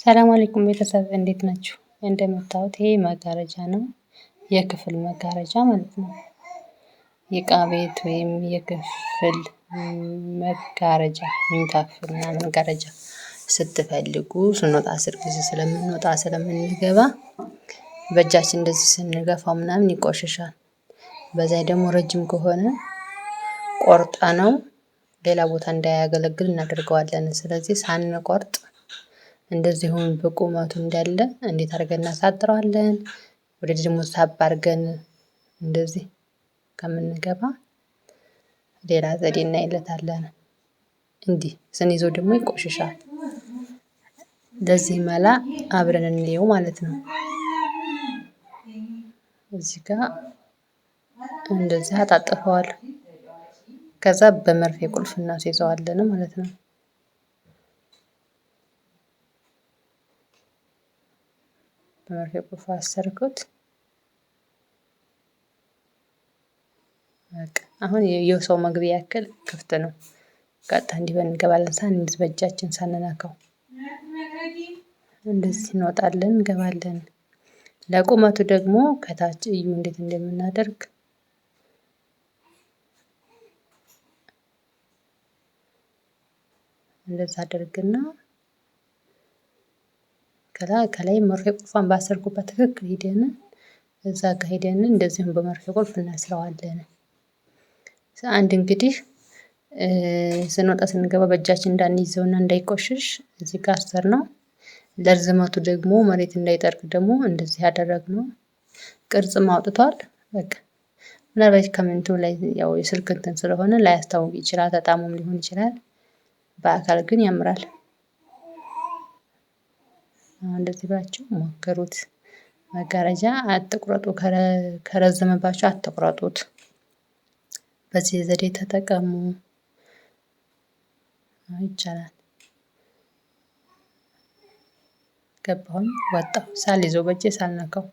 ሰላም አለይኩም ቤተሰብ እንዴት ናችሁ? እንደምታዩት ይሄ መጋረጃ ነው። የክፍል መጋረጃ ማለት ነው። የእቃ ቤት ወይም የክፍል መጋረጃ መኝታ ክፍል ምናምን መጋረጃ ስትፈልጉ ስንወጣ ስር ጊዜ ስለምንወጣ ስለምንገባ በእጃችን እንደዚህ ስንገፋው ምናምን ይቆሽሻል። በዛ ደግሞ ረጅም ከሆነ ቆርጣ ነው ሌላ ቦታ እንዳያገለግል እናደርገዋለን። ስለዚህ ሳንቆርጥ እንደዚሁም በቁመቱ እንዳለ እንዴት አድርገን እናሳጥረዋለን። ወደዚህ ደግሞ ሳብ አድርገን እንደዚህ ከምንገባ ሌላ ዘዴ እናይለታለን። እንዲህ ስንይዘው ደግሞ ይቆሽሻል። ለዚህ መላ አብረን እንየው ማለት ነው። እዚህ ጋር እንደዚህ አጣጥፈዋለሁ። ከዛ በመርፌ ቁልፍ እናስይዘዋለን ማለት ነው። በመርፌ ቁልፍ አሰርኩት። አሁን የሰው መግቢያ ያክል ክፍት ነው። ቀጥታ እንዲህ እንገባለን ሳንይዝ በእጃችን ሳንነካው እንደዚህ እንወጣለን እንገባለን። ለቁመቱ ደግሞ ከታች እዩ እንዴት እንደምናደርግ። እንደዛ አድርግና ከላይ መርፌ ቁልፏን ባሰርኩበት ትክክል ሄደን እዛ ጋር ሄደን እንደዚሁም በመርፌ ቁልፍ እናስረዋለን። አንድ እንግዲህ ስንወጣ ስንገባ በእጃችን እንዳንይዘውና እንዳይቆሽሽ እዚህ ጋር አሰርነው። ለርዝመቱ ደግሞ መሬት እንዳይጠርግ ደግሞ እንደዚህ ያደረግነው ቅርጽም አውጥቷል። በቃ ምናልባት ከመንቱ ላይ ያው የስልክ እንትን ስለሆነ ላያስታውቅ ይችላል፣ ተጣሞም ሊሆን ይችላል። በአካል ግን ያምራል። እንደዚህ ብላችሁ ሞክሩት። መጋረጃ አትቁረጡ፣ ከረዘመባችሁ አትቁረጡት። በዚህ ዘዴ ተጠቀሙ። ይቻላል። ገባሁኝ ወጣሁ ሳልይዘው በእጄ ሳልነካው